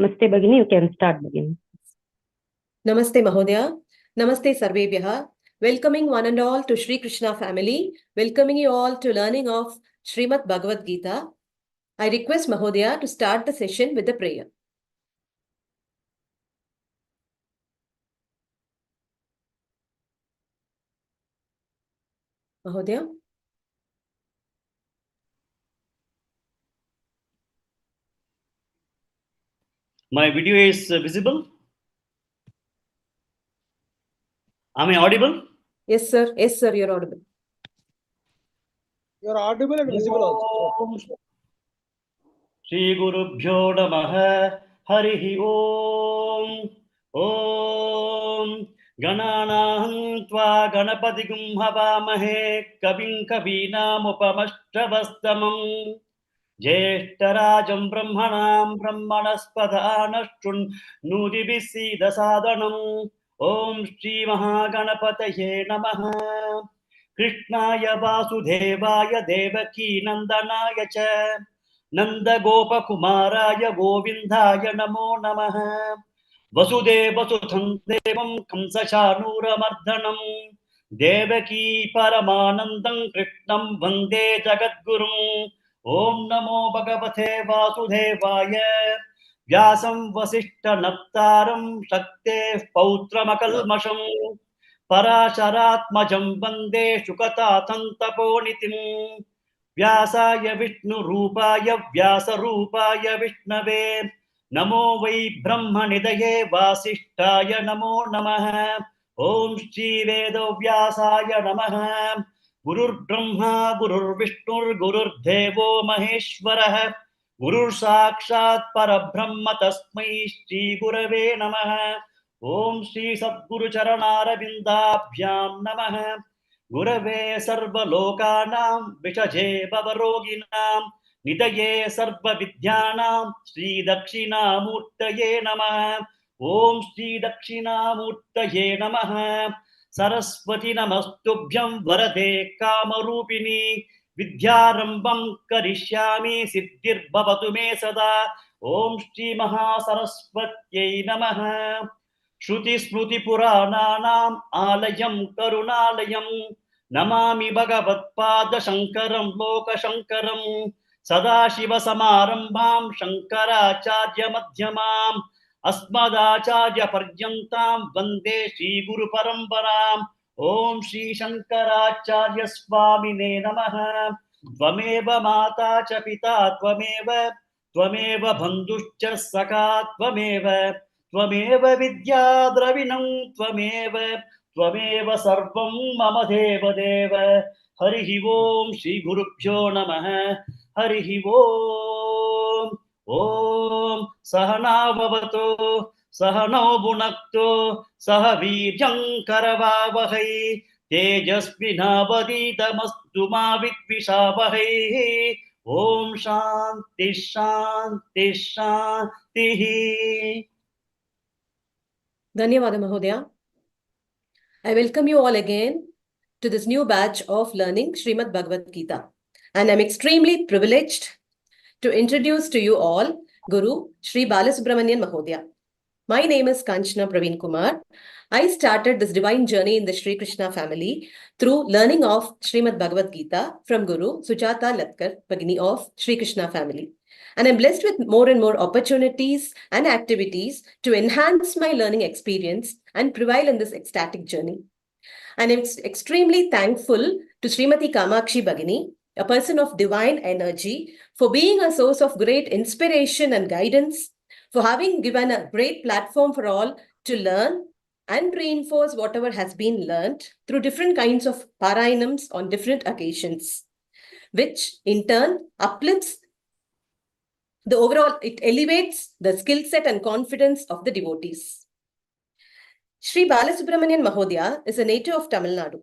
Namaste Bhagini, you can start Bhagini. Namaste Mahodaya. Namaste Sarvebhyaha. Welcoming one and all to Shri Krishna family. Welcoming you all to learning of Shrimad Bhagavad Gita. I request Mahodaya to start the session with the prayer. Mahodaya. My video is visible? Am I audible? Yes, sir. Yes, sir. You're audible. You're audible and visible also. Shri Gurubhyo Namaha Harihi Om Om Gananaham Tva Ganapatigum Havamahe Kavim Kavinam Upamashtrabastamam Jeshtarajam Brahmanam Brahmanaspadhanashtun Nudibisi Dasadanam Om Shri Mahaganapataye Namaha Krishnaya Vasudevaya Devaki Nandanaya Cha Nanda Gopa Kumaraya Govindaya Namo Namaha Vasudeva Suthan Devam Kamsa Shanura Mardhanam Devaki Paramanandam Krishnam Vande Jagadgurum Om Namo Bhagavate Vasudevaya Vyasam Vasishta Naptaram Shakte Pautramakalmasham Parasharatmajam Vande Shukata Tantaponitim Vyasaya Vishnu Rupaya Vyasa Rupaya Vishnave Namo Vai Brahma Nidaye Vasishtaya Namo Namaha Om Shri Vedo Vyasaya Namaha Gurur Brahma Gurur Vishnu Gurur Devo Maheshwarah Gurur Sakshat Parabrahma Tasmai Shri Gurave Namaha Om Shri Sadguru Charanara Vindabhyam Namaha Gurave Sarva Lokanam Vishaje Bavaroginam Nidaye Sarva Vidyanam Shri Dakshina Murtaye Namaha Om Shri Dakshina Murtaye Namaha Saraswati Namastubhyam Varade Kamarupini Vidyarambam Karishyami Siddhir Bhavatu Me Sada Om Shri Maha Saraswatyai Namaha Shruti Smruti Purananam Alayam Karunalayam Namami Bhagavad Pada Shankaram Loka Shankaram Sadashiva Samarambham Shankaracharya Madhyamam Asmadacharya Paryantam Vande Shri Guru Parambaram Om Shri Shankaracharya Swamine Namaha Tvameva Mata Cha Pita Tvameva Tvameva Bandhuscha Saka Tvameva Tvameva Vidya Dravinam Tvameva Tvameva Sarvam Mama Deva Deva Harihi Om Shri Gurubhyo Namaha Harihi Om Om Sahana Bhavato Sahano Bhunakto Sahavirjam Karavavahai Tejasvinavaditamastu Ma Vidvishavahai Om Shanti Shanti Shanti. Dhanyavada Mahodaya. I welcome you all again to this new batch of learning Shrimad Bhagavad Gita. And I'm extremely privileged to introduce to you all Guru Shri.Balasubramanian Mahodaya. My name is Kanchana Praveen Kumar. I started this divine journey in the Shri Krishna family through learning of Shrimad Bhagavad Gita from Guru Sujata Latkar, Bhagini of Shri Krishna family. And I'm blessed with more and more opportunities and activities to enhance my learning experience and prevail in this ecstatic journey. And I'm extremely thankful to Srimati Kamakshi Bhagini, a person of divine energy, for being a source of great inspiration and guidance, for having given a great platform for all to learn and reinforce whatever has been learned through different kinds of parayanams on different occasions, which in turn uplifts the overall, it elevates the skill set and confidence of the devotees. Shri.Balasubramanian Mahodaya is a native of Tamil Nadu.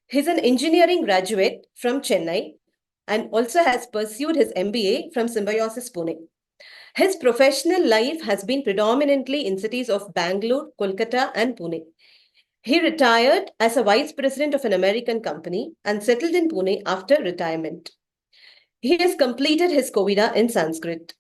He is an engineering graduate from Chennai and also has pursued his MBA from Symbiosis Pune. His professional life has been predominantly in cities of Bangalore, Kolkata, and Pune. He retired as a vice president of an American company and settled in Pune after retirement. He has completed his Kovida in Sanskrit.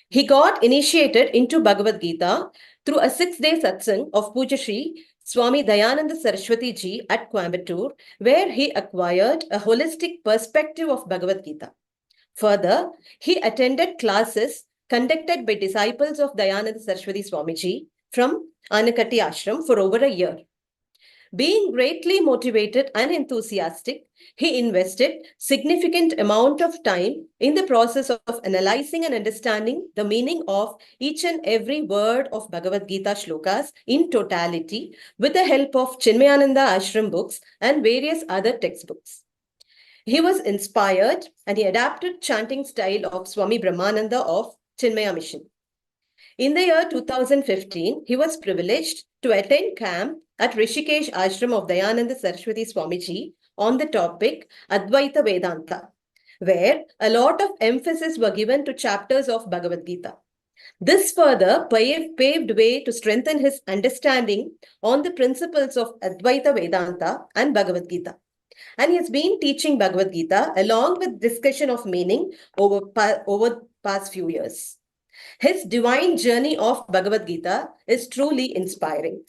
He got initiated into Bhagavad Gita through a 6-day satsang of Puja Shri Swami Dayananda Saraswati Ji at Coimbatore, where he acquired a holistic perspective of Bhagavad Gita. Further, he attended classes conducted by disciples of Dayananda Saraswati Swamiji from Anakati Ashram for over a year. Being greatly motivated and enthusiastic, he invested significant amount of time in the process of analyzing and understanding the meaning of each and every word of Bhagavad Gita shlokas in totality with the help of Chinmayananda Ashram books and various other textbooks. He was inspired and he adapted chanting style of Swami Brahmananda of Chinmaya Mission. In the year 2015, he was privileged to attend camp at Rishikesh Ashram of Dayananda Saraswati Swamiji on the topic Advaita Vedanta, where a lot of emphasis were given to chapters of Bhagavad Gita. This further paved way to strengthen his understanding on the principles of Advaita Vedanta and Bhagavad Gita. And he has been teaching Bhagavad Gita along with discussion of meaning over past few years. His divine journey of Bhagavad Gita is truly inspiring.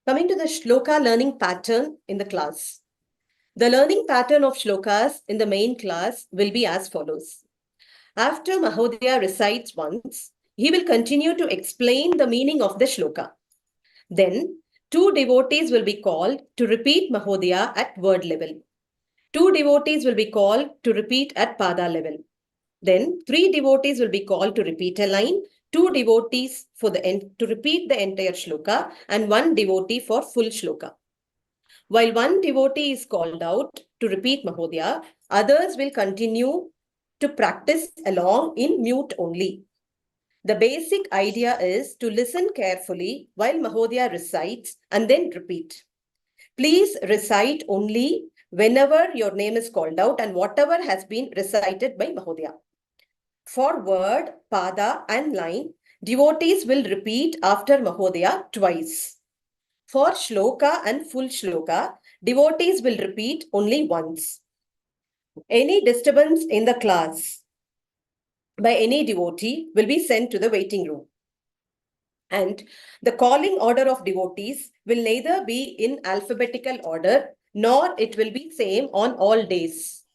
Coming to the Shloka learning pattern in the class. The learning pattern of Shlokas in the main class will be as follows. After Mahodaya recites once, he will continue to explain the meaning of the Shloka. Then, 2 devotees will be called to repeat Mahodaya at word level. 2 devotees will be called to repeat at pada level. Then 3 devotees will be called to repeat a line, 2 devotees to repeat the entire shloka, and 1 devotee for full shloka. While 1 devotee is called out to repeat Mahodaya, others will continue to practice along in mute only. The basic idea is to listen carefully while Mahodaya recites and then repeat. Please recite only whenever your name is called out and whatever has been recited by Mahodaya. For word, pada and line, devotees will repeat after Mahodaya twice. For shloka and full shloka, devotees will repeat only once. Any disturbance in the class by any devotee will be sent to the waiting room. And the calling order of devotees will neither be in alphabetical order nor it will be same on all days.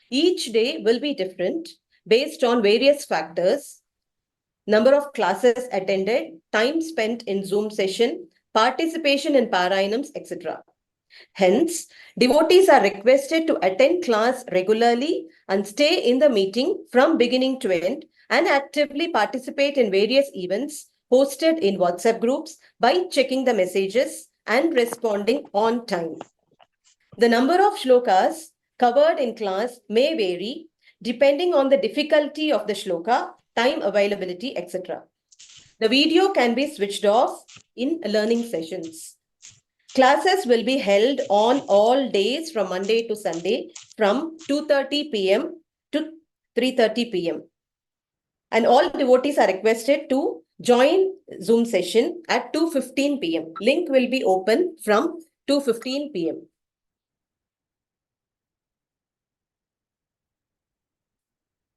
Each day will be different based on various factors, number of classes attended, time spent in Zoom session, participation in Parayanams, etc. Hence, devotees are requested to attend class regularly and stay in the meeting from beginning to end and actively participate in various events hosted in WhatsApp groups by checking the messages and responding on time. The number of shlokas covered in class may vary depending on the difficulty of the shloka, time availability, etc. The video can be switched off in learning sessions. Classes will be held on all days from Monday to Sunday from 2:30 p.m. to 3:30 p.m. And all devotees are requested to join Zoom session at 2:15 p.m. Link will be open from 2:15 p.m.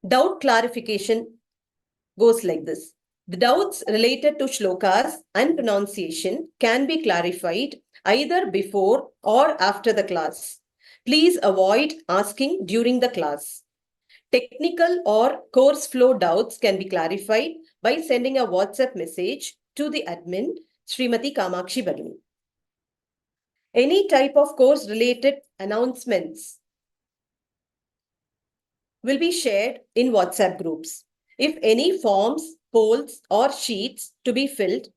Doubt clarification goes like this. The doubts related to shlokas and pronunciation can be clarified either before or after the class. Please avoid asking during the class. Technical or course flow doubts can be clarified by sending a WhatsApp message to the admin, Srimati Kamakshi Bagini. Any type of course related announcements will be shared in WhatsApp groups. If any forms, polls or sheets to be filled,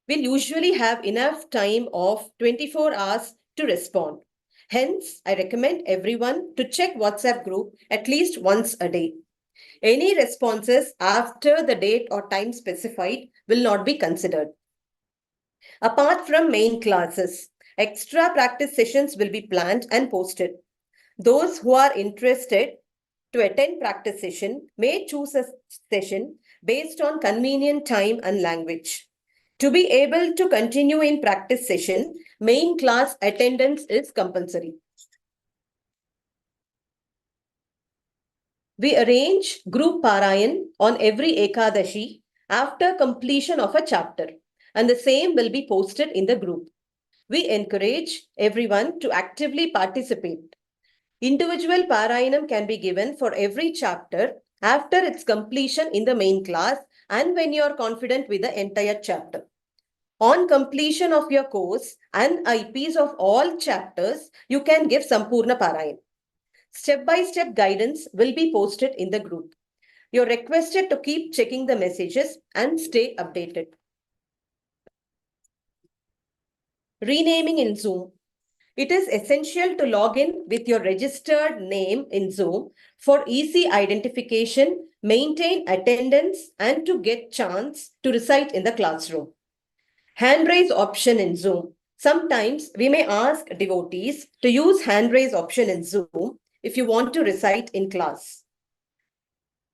we'll usually have enough time of 24 hours to respond. Hence, I recommend everyone to check WhatsApp group at least once a day. Any responses after the date or time specified will not be considered. Apart from main classes, extra practice sessions will be planned and posted. Those who are interested to attend practice session may choose a session based on convenient time and language. To be able to continue in practice session, main class attendance is compulsory. We arrange group Parayan on every Ekadashi after completion of a chapter, and the same will be posted in the group. We encourage everyone to actively participate. Individual Parayanam can be given for every chapter after its completion in the main class and when you are confident with the entire chapter. On completion of your course and IPs of all chapters, you can give Sampurna Parayan. Step-by-step guidance will be posted in the group. You're requested to keep checking the messages and stay updated. Renaming in Zoom. It is essential to log in with your registered name in Zoom for easy identification, maintain attendance, and to get chance to recite in the classroom. Hand raise option in Zoom. Sometimes we may ask devotees to use hand raise option in Zoom if you want to recite in class.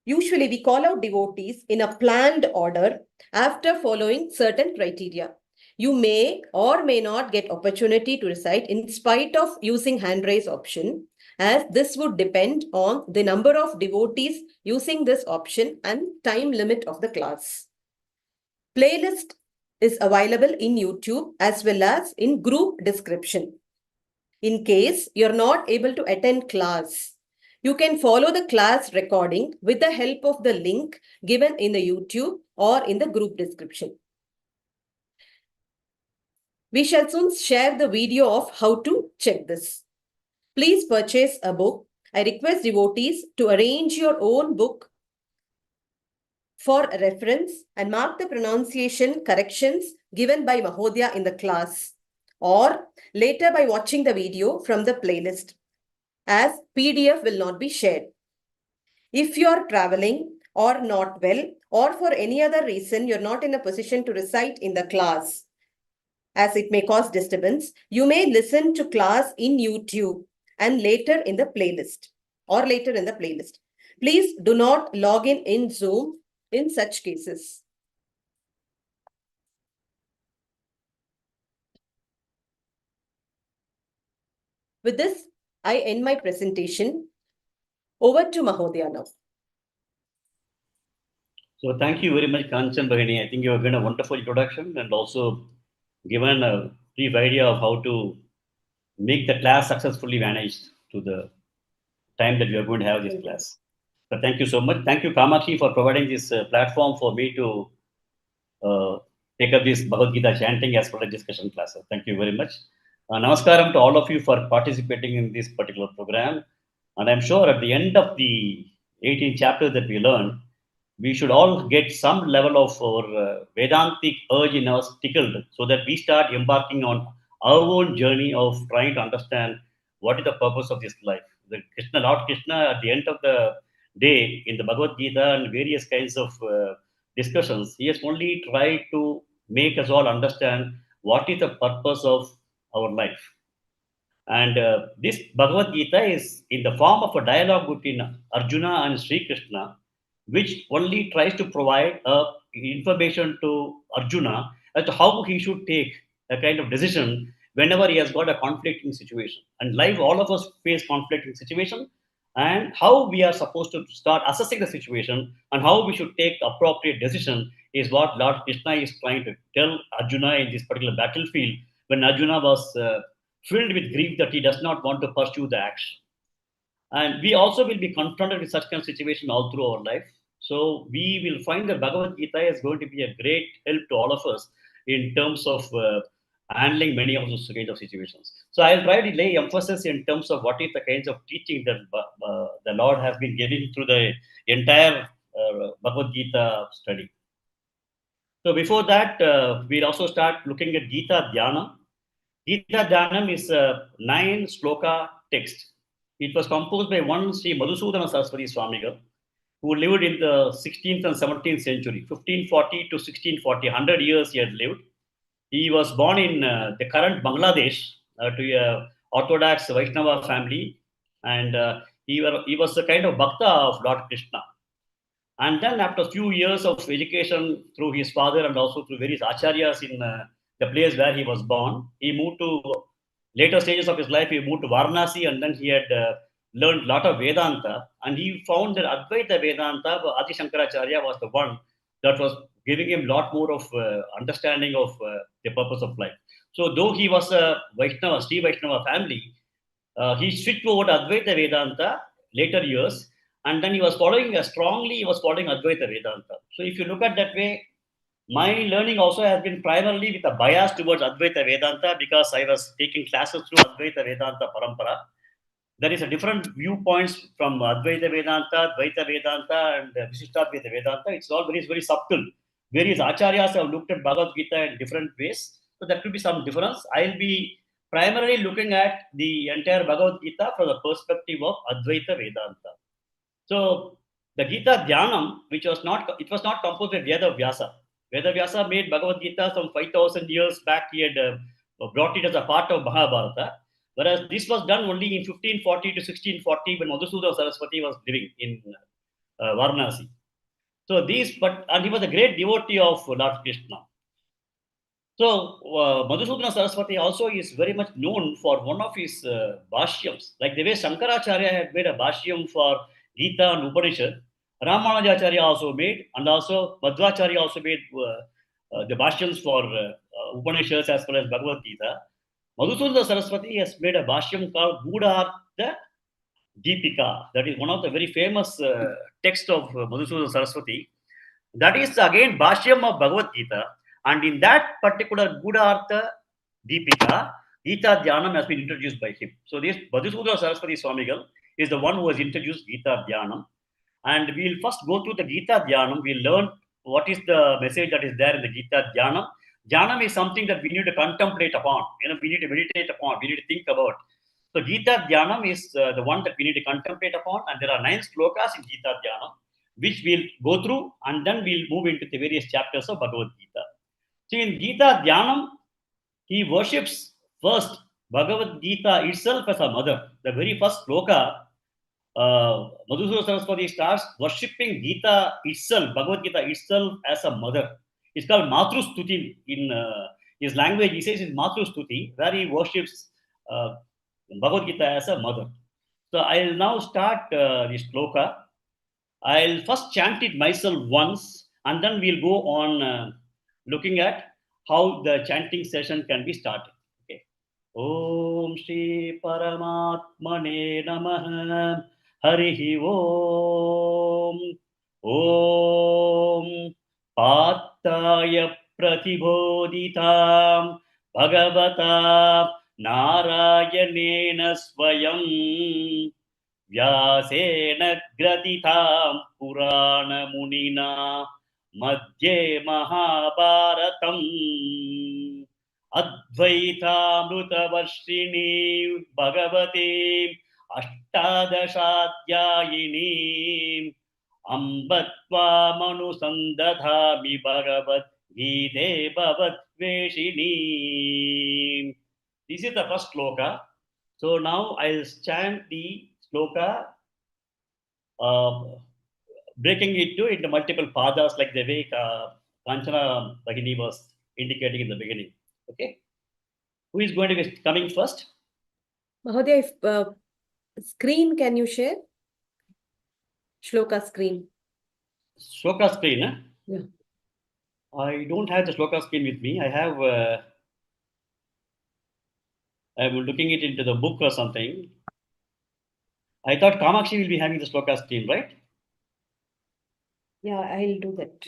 Usually we call out devotees in a planned order after following certain criteria. You may or may not get opportunity to recite in spite of using hand raise option, as this would depend on the number of devotees using this option and time limit of the class. Playlist is available in YouTube as well as in group description. In case you're not able to attend class, you can follow the class recording with the help of the link given in the YouTube or in the group description. We shall soon share the video of how to check this. Please purchase a book. I request devotees to arrange your own book for reference and mark the pronunciation corrections given by Mahodaya in the class or later by watching the video from the playlist, as PDF will not be shared. If you are traveling or not well or for any other reason you're not in a position to recite in the class, as it may cause disturbance, you may listen to class in YouTube and later in the playlist or later in the playlist. Please do not log in Zoom in such cases. With this, I end my presentation. Over to Mahodaya now. So thank you very much, Kanchan Bhagini. I think you have given a wonderful introduction and also given a brief idea of how to make the class successfully managed to the time that we are going to have this class. So thank you so much. Thank you, Kamakshi, for providing this platform for me to take up this Bhagavad Gita chanting as per the discussion class. So thank you very much. Namaskaram to all of you for participating in this particular program. And I'm sure at the end of the 18 chapters that we learned, we should all get some level of our Vedantic urge in us tickled so that we start embarking on our own journey of trying to understand what is the purpose of this life. The Krishna, Lord Krishna, at the end of the day in the Bhagavad Gita and various kinds of discussions, he has only tried to make us all understand what is the purpose of our life. And this Bhagavad Gita is in the form of a dialogue between Arjuna and Sri Krishna, which only tries to provide information to Arjuna as to how he should take a kind of decision whenever he has got a conflicting situation. And life, all of us face conflicting situation, and how we are supposed to start assessing the situation and how we should take appropriate decision is what Lord Krishna is trying to tell Arjuna in this particular battlefield when Arjuna was filled with grief that he does not want to pursue the action. And we also will be confronted with such kind of situation all through our life. So we will find that Bhagavad Gita is going to be a great help to all of us in terms of handling many of those kinds of situations. So I'll try to lay emphasis in terms of what is the kinds of teaching that the Lord has been giving through the entire Bhagavad Gita study. So before that, we'll also start looking at Gitadhyanam. Gitadhyanam is a 9 sloka text. It was composed by one Sri Madhusudana Saraswati Swamigal, who lived in the 16th and 17th century, 1540 to 1640, 100 years he had lived. He was born in the current Bangladesh to a Orthodox Vaishnava family. and he was a kind of bhakta of Lord Krishna. And then after a few years of education through his father and also through various acharyas in the place where he was born, he moved to later stages of his life. He moved to Varanasi, and then he had learned a lot of Vedanta. And he found that Advaita Vedanta, Adi Shankaracharya was the one that was giving him a lot more of understanding of the purpose of life. So though he was a Vaishnava, Sri Vaishnava family, he switched over to Advaita Vedanta later years, and then he was following Advaita Vedanta. So if you look at that way, my learning also has been primarily with a bias towards Advaita Vedanta because I was taking classes through Advaita Vedanta Parampara. There is a different viewpoints from Advaita Vedanta, Dvaita Vedanta, and Visishtadvaita Vedanta. It's all very subtle. Various acharyas have looked at Bhagavad Gita in different ways. So there could be some difference. I'll be primarily looking at the entire Bhagavad Gita from the perspective of Advaita Vedanta. So the Gitadhyanam, it was not composed by Veda Vyasa. Veda Vyasa made Bhagavad Gita some 5,000 years back. He had brought it as a part of Mahabharata. Whereas this was done only in 1540 to 1640 when Madhusudana Saraswati was living in Varanasi. So and he was a great devotee of Lord Krishna. So Madhusudana Saraswati also is very much known for one of his bhashyams. Like the way Shankaracharya had made a bhashyam for Gita and Upanishad, Ramanujacharya also made, and also Madhvacharya also made the bhashyams for Upanishads as well as Bhagavad Gita. Madhusudana Saraswati has made a bhashyam called Gudhartha Deepika. That is one of the very famous texts of Madhusudana Saraswati. That is again bhashyam of Bhagavad Gita. And in that particular Gudhartha Deepika, Gitadhyanam has been introduced by him. So this Madhusudana Saraswati Swamigal is the one who has introduced Gitadhyanam. And we'll first go through the Gitadhyanam. We'll learn what is the message that is there in the Gitadhyanam. Dhyanam is something that we need to contemplate upon. We need to meditate upon. We need to think about. So Gitadhyanam is the one that we need to contemplate upon. And there are 9 slokas in Gitadhyanam, which we'll go through, and then we'll move into the various chapters of Bhagavad Gita. So in Gitadhyanam, he worships first Bhagavad Gita itself as a mother. The very first sloka, Madhusudana Saraswati starts worshipping Gita itself, Bhagavad Gita itself as a mother. It's called Matrustuti in his language. He says it's Matrustuti, where he worships Bhagavad Gita as a mother. So I'll now start the sloka. I'll first chant it myself once, and then we'll go on looking at how the chanting session can be started. Okay. Om Shri Paramatmane Namaha Harihi Om Om Pattaya Pratibodhitam Bhagavata Narayanena Swayam Vyasena Graditam Purana Munina Madhye Mahabharatam Advaitamrutavarshini Bhagavate Ashtadashadhyayini Ambatva Manusandadhami Bhagavat Gite Bhavat Veshini. This is the first sloka. So now I'll chant the sloka, breaking it into multiple padas like the way Kanchana Bhagini was indicating in the beginning. Okay. Who is going to be coming first? Mahodaya, if, screen can you share? Shloka screen. Shloka screen, eh? Yeah. I don't have the Shloka screen with me. I'm looking it into the book or something. I thought Kamakshi will be having the Shloka screen, right? Yeah, I'll do that.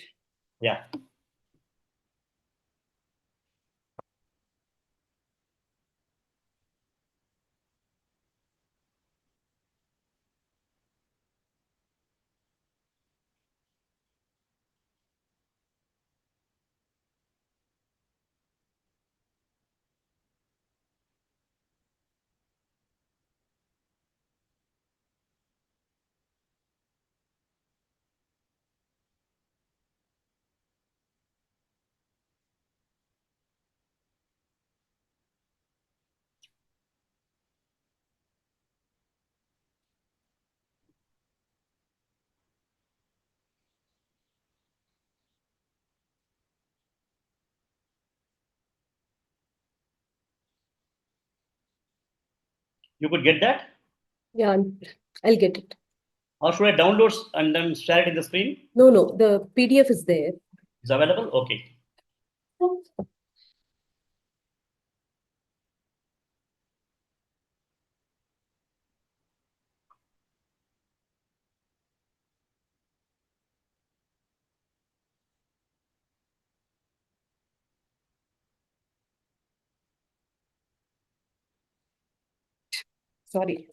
Yeah. You could get that? Yeah, I'll get it. Or should I download and then share it in the screen? No, the PDF is there. It's available? Okay. Sorry.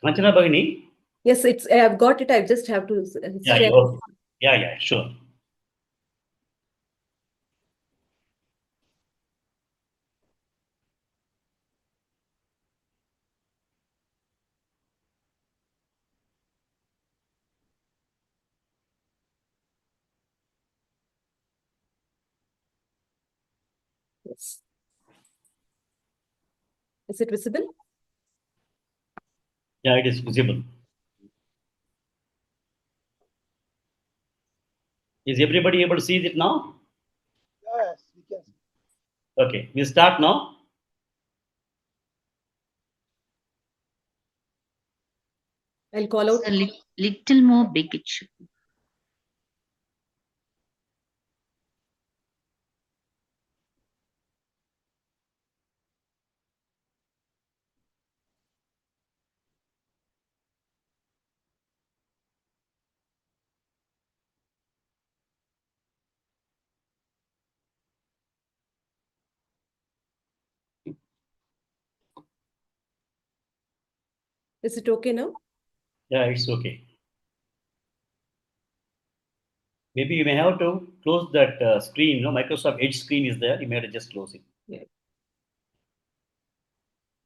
Kanchana Bhagini? Yes, I've got it. I just have to Yeah, share. okay. Yeah, sure. Yes. Is it visible? Yeah, it is visible. Is everybody able to see it now? Yes, we can. Okay, we start now. I'll call out. A little more big it should be. Is it okay now? Yeah, it's okay. Maybe you may have to close that screen. Microsoft Edge screen is there. You may have to just close it. Yeah.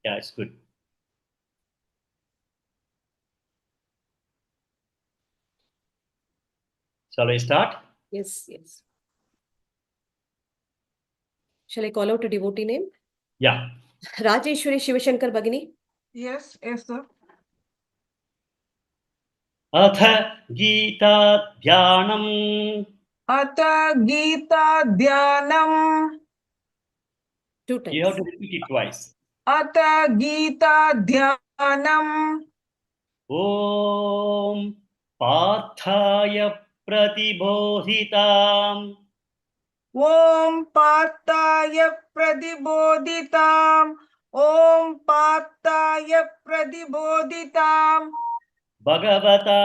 Yeah, it's good. Shall I start? Yes. Shall I call out a devotee name? Yeah. Rajeshwari Shivashankar Bhagini. Yes, sir. अथ गीताध्यानम् Ata Gita Dhyanam. 2 times. You have to repeat it twice. Ata Gita Dhyanam. Om पार्थाय प्रतिबोधिताम् Om Partaya Pradibodhitam. Om Partaya Pradibodhitam. भगवता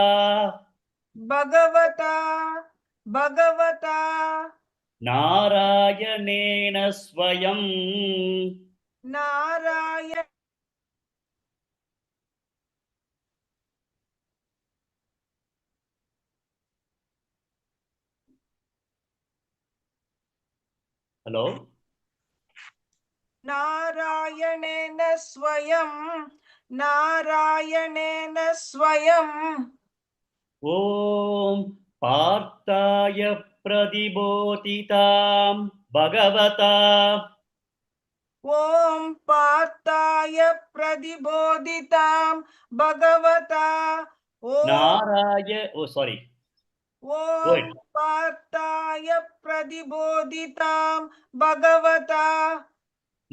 Bhagavata. नारायणेन स्वयं Narayana. Hello? Narayanena Swayam. Narayanena Swayam. ॐ पार्थाय प्रतिबोधितां भगवता Om Partaya pradiboditam bhagavata Om Naraya. Oh, sorry. Go ahead. Om Partaya Pradiboditam Bhagavata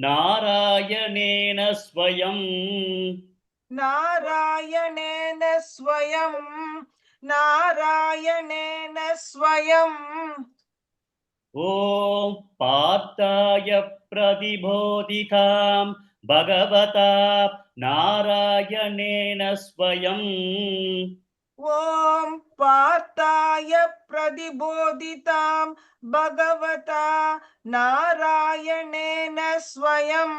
Narayanena Swayam. Narayanena Swayam Narayanena Swayam Om Partaya Pradibodhitam Bhagavata Narayanena Swayam. Om Partaya Pradiboditam Bhagavata Narayanena Swayam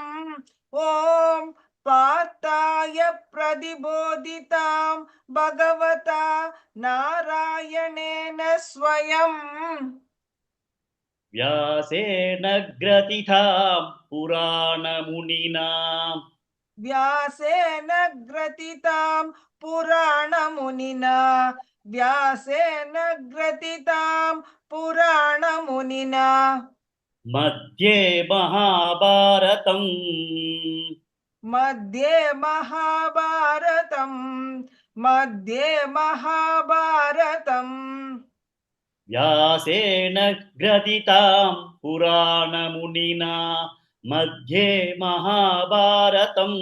Om Partaya Pradiboditam Bhagavata Narayanena Swayam Vyasena Gratitam Purana Munina. Vyasena Gratitam Purana Munina Vyasena Gratitam Purana Munina Madhye Mahabharatam. Madhye Mahabharatam Madhye Mahabharatam Vyasena Gratitam Purana Munina. Madhye Mahabharatam.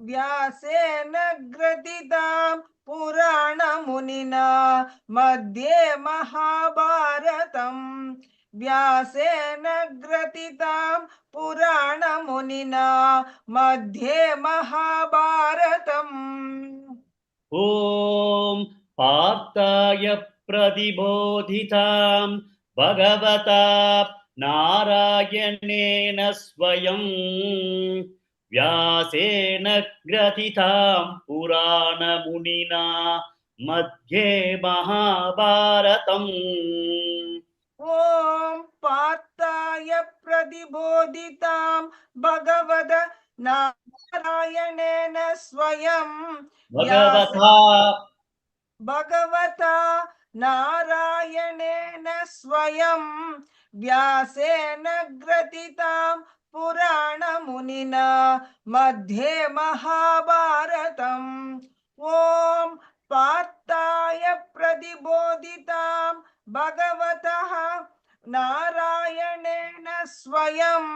Vyasena Gratitam Purana Munina Madhye Mahabharatam Vyasena Gratitam Purana Munina Madhye Mahabharatam Om Partaya Pradibodhitam Bhagavata Narayanena Swayam Vyasena Gratitam Purana Munina Madhye Mahabharatam. Om Partaya Pradiboditam Bhagavata Narayanena Swayam Bhagavata Bhagavata Narayanena Swayam Vyasena Gratitam Purana Munina Madhye Mahabharatam Om Partaya Pradiboditam Bhagavataha Narayanena Swayam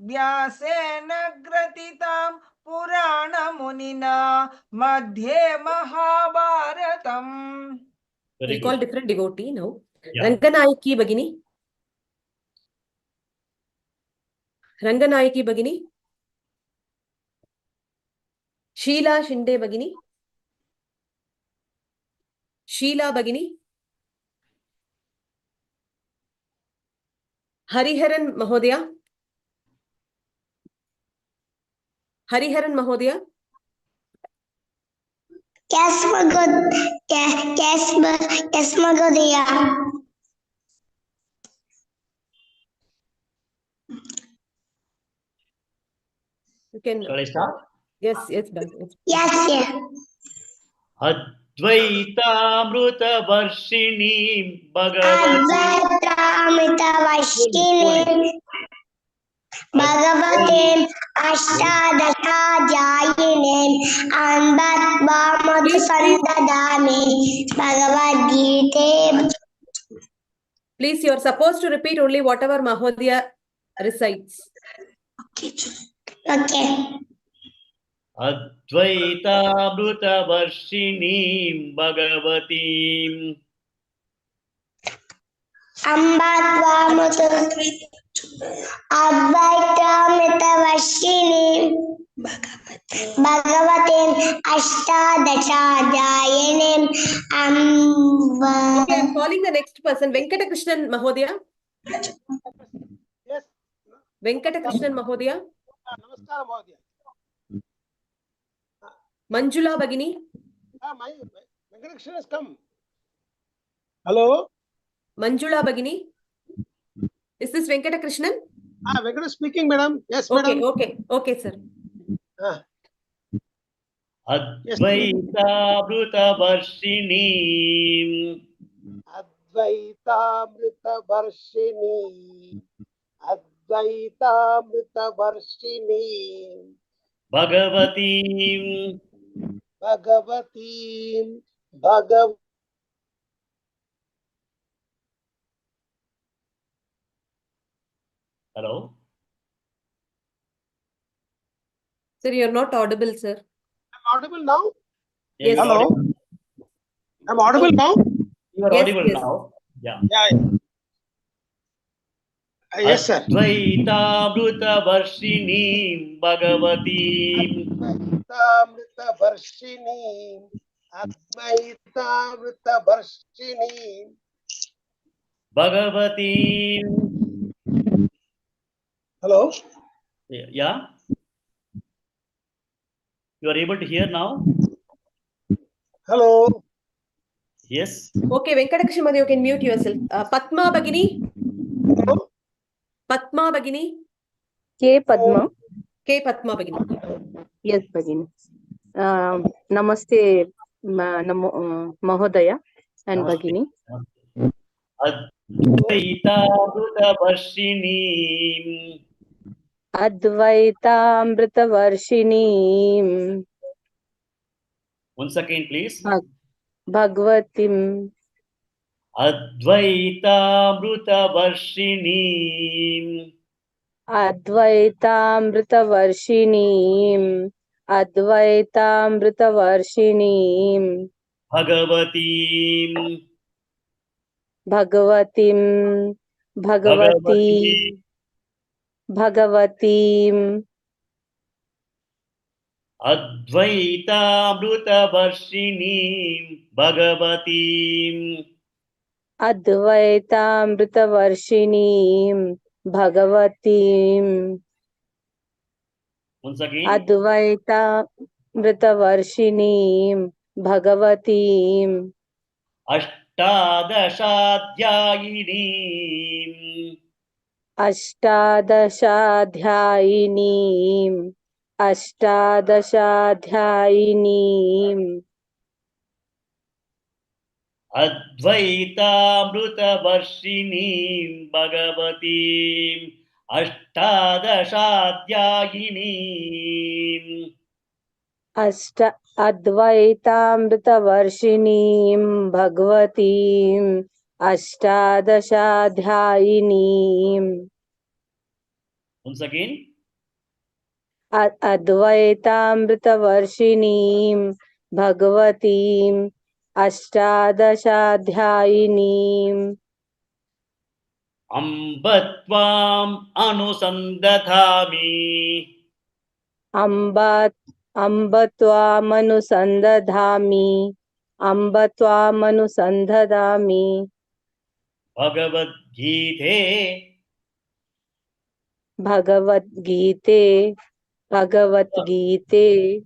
Vyasena Gratitam Purana Munina Madhye Mahabharatam. Very We'll call good. different devotee now. Yeah. Ranganayaki Bagini. Ranganayaki Bagini. Sheila Shinde Bagini. Sheila Bagini. Hariharan Mahodaya. Hariharan Mahodaya. Magodaya. You can. Shall I start? Yes, done. Yes, yeah. Advaitamruta Varshini Bhagavati. Advaitamritavashini Bhagavatim Ashtadashajayinim Ambatvamadhu Sandadami Bhagavad Gita. Please, you are supposed to repeat only whatever Mahodaya recites. Okay. Advaitamruta Varshini Bhagavatim. Advaitamritavashini Bhagavatim Ashtadashajayinim Okay, I'm calling the next person. Venkata Krishnan Mahodaya. Yes. Venkata Krishnan Mahodaya. Namaskar, Mahodaya. Manjula Bagini. My Venkatakrishan has come. Hello? Manjula Bagini. Is this Venkata Krishnan? Venkat speaking, madam. Yes, Okay, madam. okay, sir. Advaitamruta Varshini. Advaitamrita Varshini. Advaitamrita Varshini. Bhagavatim. Bhagavatim. Bhagav. Hello. Sir, you're not audible, sir. I'm audible now? Yeah, Yes. you're Hello? audible. I'm audible now? You are Yes, audible yes. now. Yeah. Yeah. Yes, sir. Advaitamruta Varshini Bhagavatim. Advaitamrita Varshini. Advaitamrita Varshini. Bhagavatim. Hello? Yeah. You are able to hear now? Hello? Yes. Okay, Venkatakrishna, you can mute yourself. Padma Bhagini. Hello? Padma Bhagini. K. Padma. K. Padma Bhagini. Yes, Bhagini. Namaste, Mahodaya and Namaste. Bhagini. Advaitamruta Varshini. Advaitamritavarshini Once again, please. Bhagavatim Advaitamruta Varshini. Advaitamritavarshini Advaitamritavarshini Bhagavatim. Bhagavatim Bhagavati. Bhagavatim Advaitamruta Varshini Bhagavatim. Advaitamritavarshini Bhagavatim Once again. Advaitamritavarshini Bhagavatim Ashtadashadhyayinim. Ashtadashadhyayinim Ashtadashadhyayinim Advaitamruta Varshini Bhagavatim. Ashtadashadhyayinim. Advaitamritavarshiniim Bhagavatim Ashtadashadhyayinim Once again. Advaitamritavarshiniim Bhagavatim Ashtadashadhyayinim Ambatvam Anusandadhami. Ambatvamanusandadhami Ambatvamanusandadhami Bhagavad Gita. Bhagavad Gita Bhagavad Gita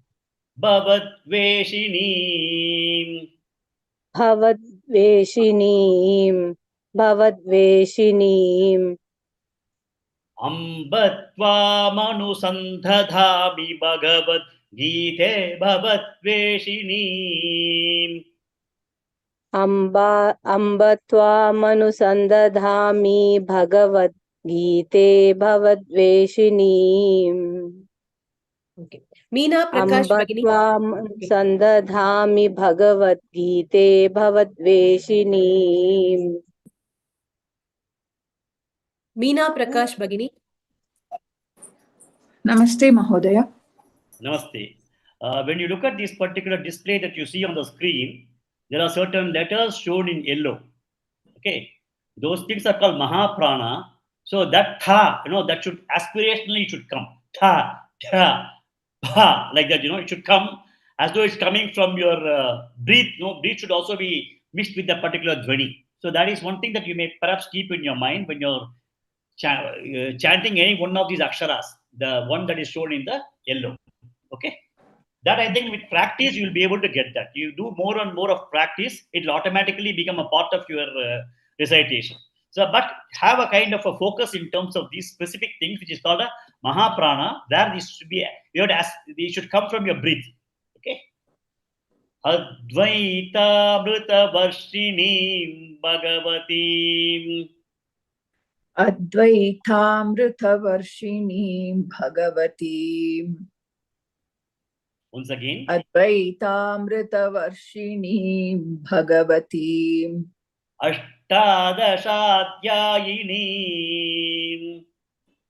Bhavatveshinim. Bhavadveshinim Bhavadveshinim Ambatvamanusandadhami Bhagavad Gita Bhavatveshinim. Ambatvamanusandadhami Bhagavad Gita Bhavadveshinim Okay. Meena Prakash Bhagini. Ambatvamanusandadhami Bhagavad Gita Bhavadveshinim Meena Prakash Bhagini. Namaste, Mahodaya. Namaste. When you look at this particular display that you see on the screen, there are certain letters shown in yellow. Okay. Those things are called Mahaprana. So that tha, that should aspirationally should come. Tha, tha, ha, like that, it should come as though it's coming from your breath. Breath should also be mixed with that particular dhvani. So that is one thing that you may perhaps keep in your mind when you're chanting any one of these aksharas, the one that is shown in the yellow. Okay. That I think with practice you will be able to get that. You do more and more of practice, it will automatically become a part of your recitation. So, but have a kind of a focus in terms of these specific things, which is called a Mahaprana, where this should be, they should come from your breath. Okay. Advaita Mrita Varshini Bhagavatim. Advaitamritavarshini Bhagavati Once again. Advaitamritavarshini Bhagavati Ashtadashadyayini.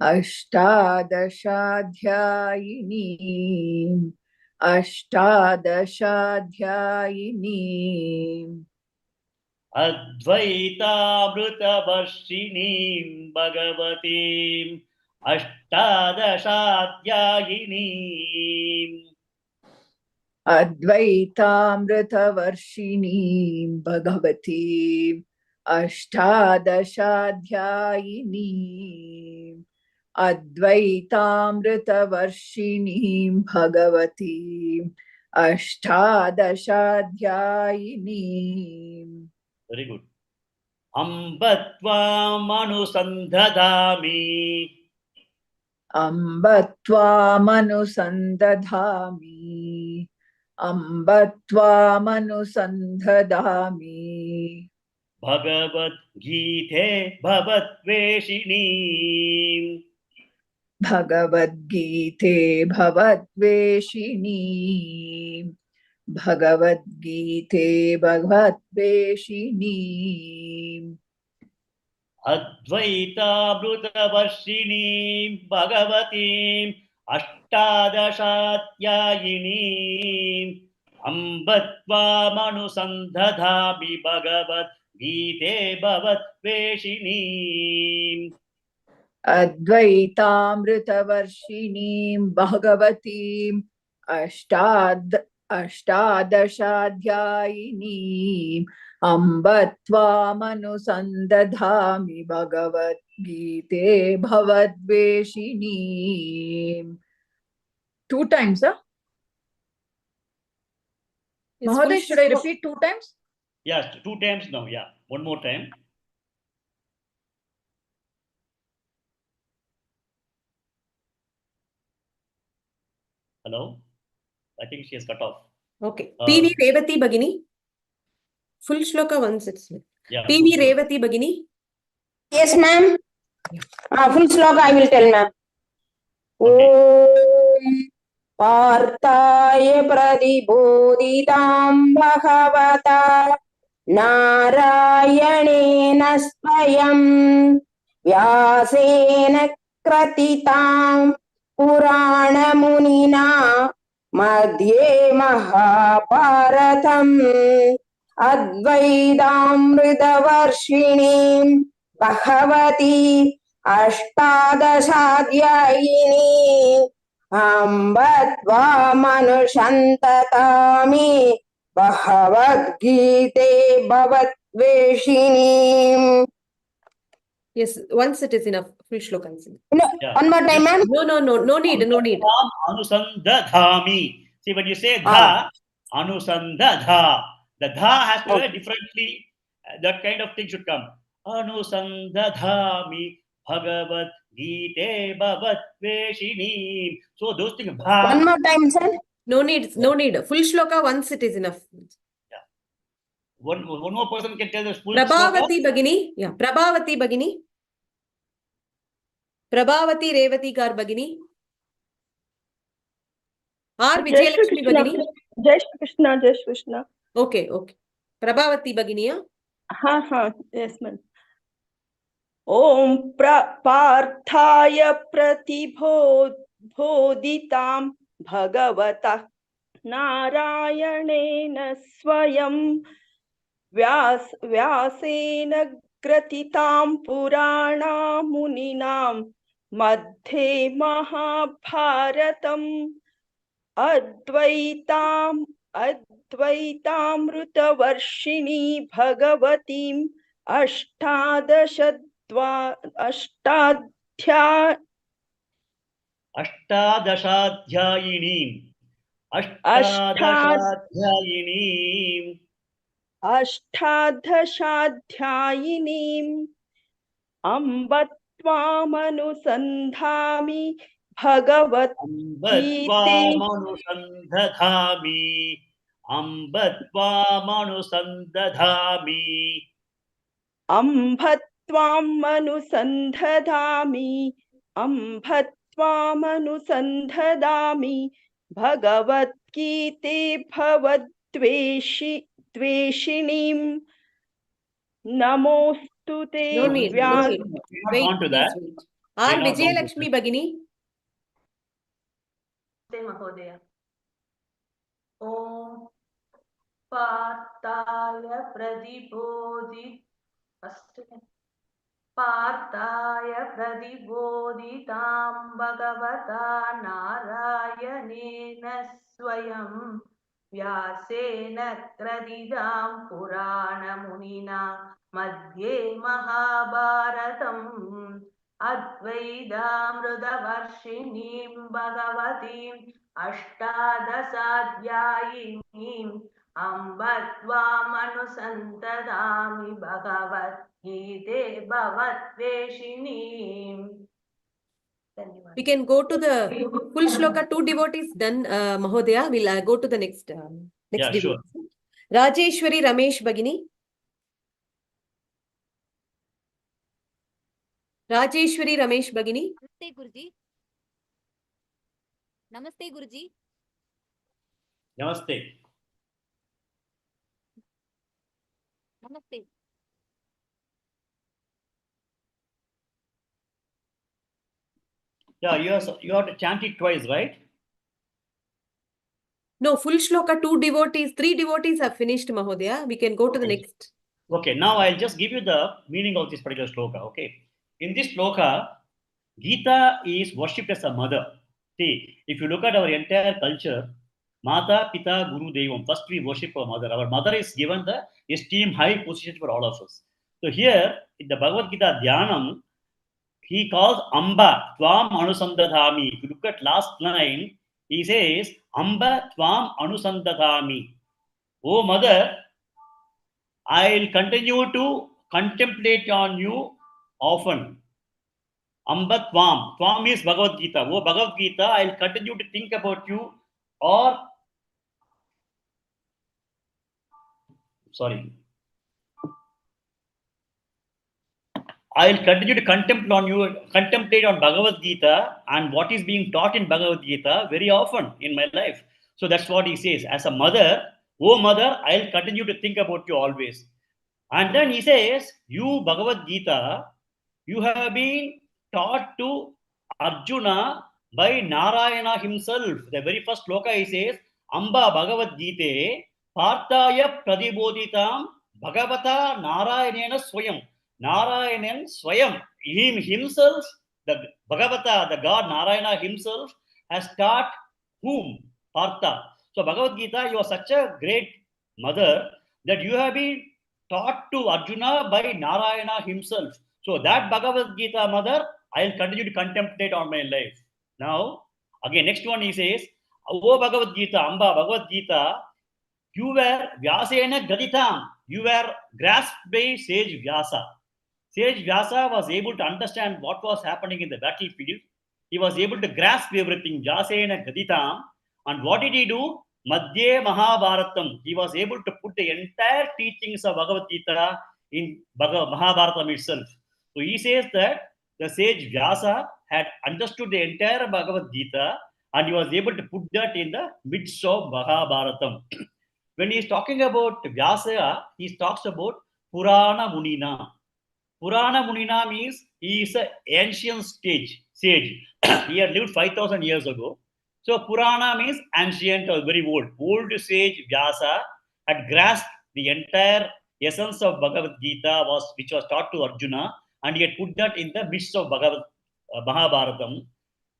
Ashtadashadhyayini Ashtadashadhyayini Advaitamritavarshini Bhagavati Ashtadashadyayini. Advaitamritavarshini Bhagavati Ashtadashadhyayini Advaitamritavarshini Bhagavati Ashtadashadhyayini. Very good. Ambatvamanusandhadami. Ambatvamanusandadhami Ambatvamanusandadhami Bhagavad Gita Bhavatveshini. Bhagavad Gita Bhavatveshini Bhagavad Gita Bhavatveshini Advaitamritavarshini Bhagavati Ashtadashadyayini. Ambatvamanusandhadhami Bhagavad Gita Bhavatveshini. Advaitamritavarshini Bhagavati Ashtadashadhyayini Ambatvamanusandadhami Bhagavad Gita Bhavatveshini. 2 times, huh? Yes, Mahoday, full should I shloka. repeat 2 times? Yes, 2 times now. Yeah, one more time. Hello? I think she has cut off. Okay. PV Revati Bhagini. Full shloka once it's Yeah. PV Revati Bhagini. Yes, ma'am. Full sloka I will tell, ma'am. Okay. Om Partaya Pradibodhitam Bhagavata Narayanena Swayam Vyasena Kratitam Purana Munina Madhye Mahabharatam Advaidamritavarshini Bhagavati Ashtadashadyayini Ambatvamanushantatami Bhagavad Gita Bhavatveshini. Yes, once it is enough. Full shloka is enough. No, Yeah. one more time, ma'am. No need. Anusandadhami. See, when you say dha, anusandadha, the dha has to be differently, that kind of thing should come. Anusandadhami Bhagavad Gita Bhavatveshini. So those things, dha. One more time, sir. No need. Full shloka once it is enough. Yeah. One more person can tell the full Prabhavati sloka. Bhagini. Yeah, Prabhavati Bhagini. Prabhavati Revati Kar Bhagini. Or Vijayalakshmi Bhagini. Jai Shri Krishna, Jai Shri Krishna. Okay. Prabhavati Bhagini. हाँ, yes, ma'am. Om Parthaya Pratibodhitam Bhagavata Narayanena Swayam Vyasena Gratitam Purana Muninam Madhye Mahabharatam Advaitamritavarshini Bhagavatim Ashtadashadyayini. Ashtadashadhyayinim Ambatvamanusandhami Bhagavad Gita Ambatvamanusandadhami. Ambhatvamanusandhadami भगवद्गीते भवद्वेषिणीं नमोऽस्तु ते No need, no Vyas need. We're not Wait, gone to please that. wait. We're R. not gone to Vijayalakshmi that. Bhagini. महोदय ॐ पार्थाय प्रतिबोधितां भगवता नारायणेन स्वयं व्यासेन ग्रथितां पुराणमुनिना मध्ये महाभारतम् अद्वैतामृतवर्षिणीं भगवतीम् अष्टादशाध्यायिनीम् अम्ब त्वामनुसन्ततामि भगवद्गीते भवद्वेषिणीम् We can go to the full shloka. Two devotees done, Mahodaya. We'll go to the next Yeah, sure. devotee. Rajeshwari Ramesh Bhagini. Rajeshwari Ramesh Bhagini. Namaste Guruji. Namaste Guruji. Namaste. Namaste. Yeah, you have to chant it twice, right? No, full shloka, two devotees, three devotees have finished, Mahodaya. We can go to the next. Okay, now I'll just give you the meaning of this particular sloka. Okay, in this sloka, Gita is worshipped as a mother. See, if you look at our entire culture, Mata, Pita, Guru, Devam, first we worship our mother. Our mother is given the esteem, high position for all of us. So here, in the Bhagavad Gita Dhyanam, he calls Amba, Tvam Anusandadhami. If you look at last line, he says, Amba Tvam Anusandadhami. Oh mother, I'll continue to contemplate on you often. Amba Tvam. Tvam is Bhagavad Gita. Oh Bhagavad Gita, I'll continue to think about you, or I'll continue to contemplate on Bhagavad Gita and what is being taught in Bhagavad Gita very often in my life. So that's what he says. As a mother, oh mother, I'll continue to think about you always. And then he says, you Bhagavad Gita, you have been taught to Arjuna by Narayana himself. The very first sloka he says, Amba Bhagavad Gita, Parthaya Pradibodhitam Bhagavata Narayana Swayam. Narayanan Swayam, himself, the Bhagavata, the God Narayana himself, has taught whom? Partha. So Bhagavad Gita, you are such a great mother that you have been taught to Arjuna by Narayana himself. So that Bhagavad Gita mother, I'll continue to contemplate on my life. Now, again, next one he says, O Bhagavad Gita, Amba Bhagavad Gita, you were Vyasena Gaditam, you were grasped by sage Vyasa. Sage Vyasa was able to understand what was happening in the battlefield. He was able to grasp everything, Vyasena Gaditam. And what did he do? Madhye Mahabharatam. He was able to put the entire teachings of Bhagavad Gita in Mahabharatam itself. So he says that the sage Vyasa had understood the entire Bhagavad Gita and he was able to put that in the midst of Mahabharatam. When he is talking about Vyasa, he talks about Purana Munina. Purana Munina means he is an ancient sage. He had lived 5,000 years ago. So Purana means ancient or very old. Old sage Vyasa had grasped the entire essence of Bhagavad Gita, which was taught to Arjuna, and he had put that in the midst of Mahabharatam.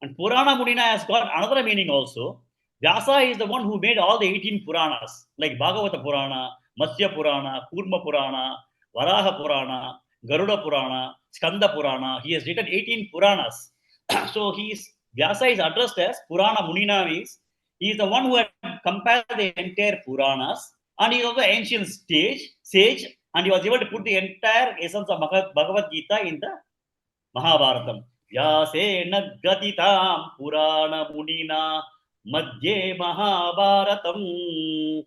And Purana Munina has got another meaning also. Vyasa is the one who made all the 18 Puranas, like Bhagavata Purana, Matsya Purana, Kurma Purana, Varaha Purana, Garuda Purana, Skanda Purana. He has written 18 Puranas. So Vyasa is addressed as Purana Munina means he is the one who had compiled the entire Puranas, and he is also ancient sage, and he was able to put the entire essence of Bhagavad Gita in the Mahabharatam. Vyasena Gatitam Purana Munina Madhye Mahabharatam.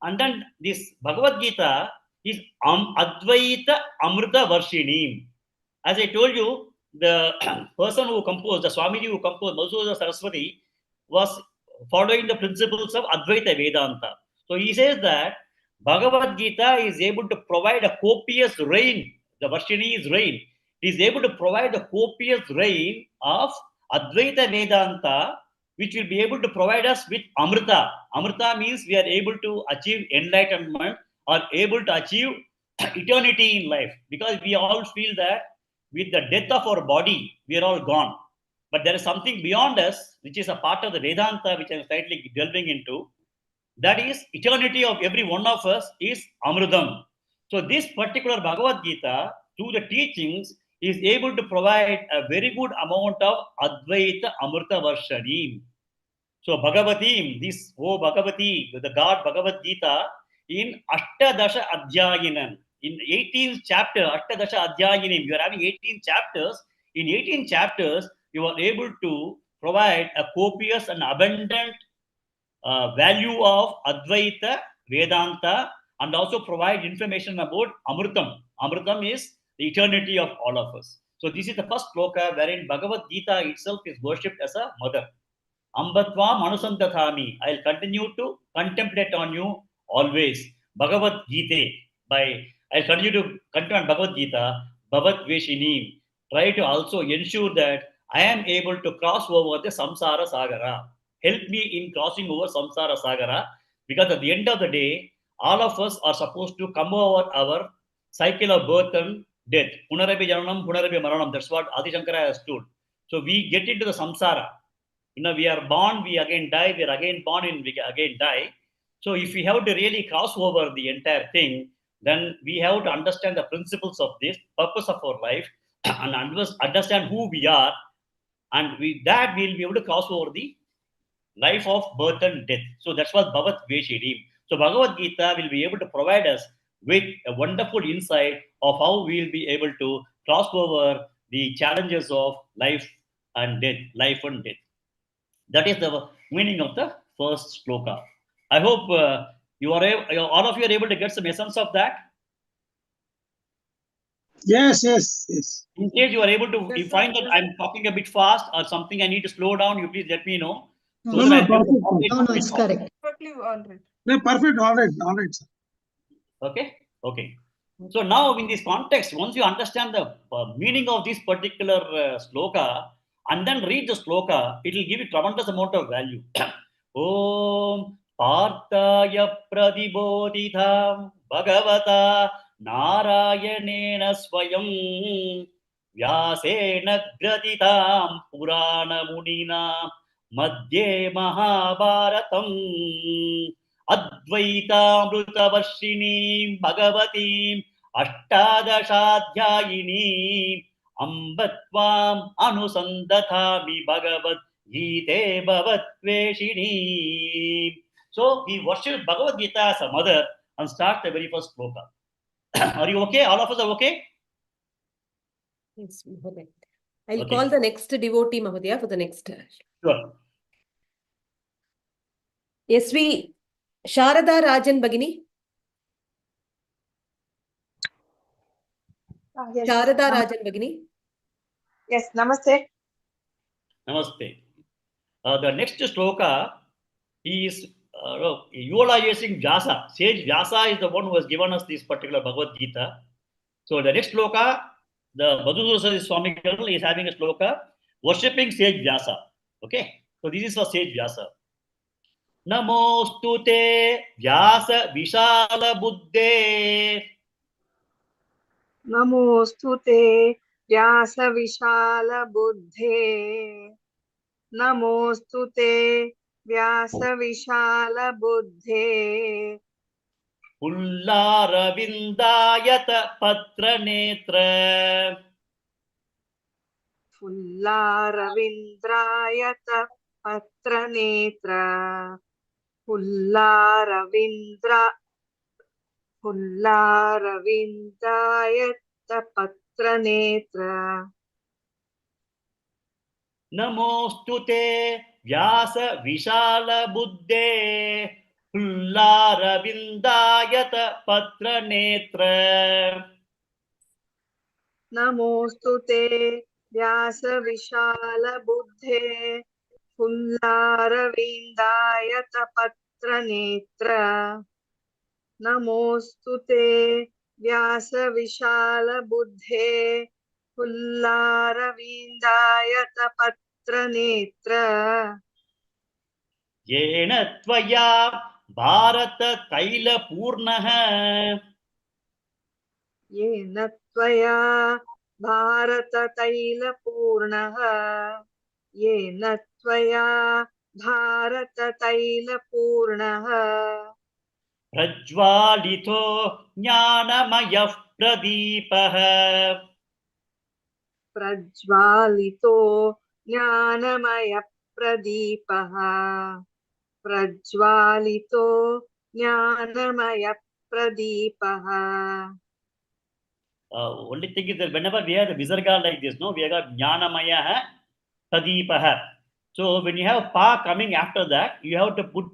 And then this Bhagavad Gita is Advaita Amrita Varshinim. As I told you, the person who composed, the Swamiji who composed, Madhusudana Saraswati, was following the principles of Advaita Vedanta. So he says that Bhagavad Gita is able to provide a copious rain. The Varshini is rain. It is able to provide a copious rain of Advaita Vedanta, which will be able to provide us with Amrita. Amrita means we are able to achieve enlightenment or able to achieve eternity in life, because we all feel that with the death of our body, we are all gone. But there is something beyond us, which is a part of the Vedanta, which I'm slightly delving into. That is, eternity of every one of us is Amridam. So this particular Bhagavad Gita, through the teachings, is able to provide a very good amount of Advaita Amrita Varshanim. So Bhagavatim, this Bhagavati, the God Bhagavad Gita, in Ashtadasha Adhyayinam, in 18th chapter, Ashtadasha Adhyayinim, you are having 18 chapters. In 18 chapters, you are able to provide a copious and abundant value of Advaita Vedanta, and also provide information about Amritam. Amritam is the eternity of all of us. So this is the first sloka wherein Bhagavad Gita itself is worshipped as a mother. Ambatvam anusantathami. I'll continue to contemplate on you always. Bhagavad Gita. I'll continue to contemplate on Bhagavad Gita. Bhavat Veshinim. Try to also ensure that I am able to cross over the samsara sagara. Help me in crossing over samsara sagara, because at the end of the day, all of us are supposed to come over our cycle of birth and death. Punarapi jananam, punarapi maranam. That's what Adi Shankara has told. So we get into the samsara. We are born, we again die, we are again born, and we again die. So if we have to really cross over the entire thing, then we have to understand the principles of this, purpose of our life, and understand who we are. And with that, we'll be able to cross over the life of birth and death. So that's what Bhavat Veshirim. So Bhagavad Gita will be able to provide us with a wonderful insight of how we'll be able to cross over the challenges of life and death, life and death. That is the meaning of the first sloka. I hope all of you are able to get some essence of that. Yes. In case you are able to, you find that I'm talking a bit fast or something I need to slow down, you please let me know. No, perfect. No, it's correct. Perfectly all right. No, perfect. All right, sir. Okay. So now in this context, once you understand the meaning of this particular sloka and then read the sloka, it will give you tremendous amount of value. Om Partaya Pradibodhitham Bhagavata Narayanena Swayam Vyasena Graditam Purana Munina Madhye Mahabharatam Advaita Varshinim Bhagavatim Ashtadashadhyayinim Ambatvam Anusandathami Bhagavad Gita Bhavat Veshinim. So he worships Bhagavad Gita as a mother and starts the very first sloka. Are you okay? All of us are okay? Yes, Mahodaya. I'll call the next devotee, Mahodaya, for the next. Sure. SV Sharada Rajan Bagini. Yes. Sharada Rajan Bagini. Yes, namaste. Namaste. The next sloka is utilizing Vyasa. Sage Vyasa is the one who has given us this particular Bhagavad Gita. So the next sloka, the Madhusudana Swami is having a sloka worshipping Sage Vyasa. Okay. So this is for Sage Vyasa. Namostute Vyasa Vishala Buddhe. Namostute Vyasa Vishala Buddhe. Namostute Vyasa Vishala Buddhe. Ullara Vindayata Patra Netra. Fullara Vindrayata Patra Netra. Fullara Vindayata Patra Netra. Namostute Vyasa Vishala Buddhe Hullara Vindayata Patra Netra. Namostute Vyasa Vishala Buddhe फुल्लारविन्दायतपत्रनेत्र नमोऽस्तु ते व्यासविशालबुद्धे फुल्लारविन्दायतपत्रनेत्र येन त्वया भारततैलपूर्णः येन त्वया भारततैलपूर्णः येन त्वया भारततैलपूर्णः प्रज्वालितो ज्ञानमयः प्रदीपः प्रज्वालितो ज्ञानमयप्रदीपः प्रज्वालितो ज्ञानमयप्रदीपः Only thing is that whenever we have the visarga like this, no, we have got jnanamaya pradeepaha. So when you have pa coming after that, you have to put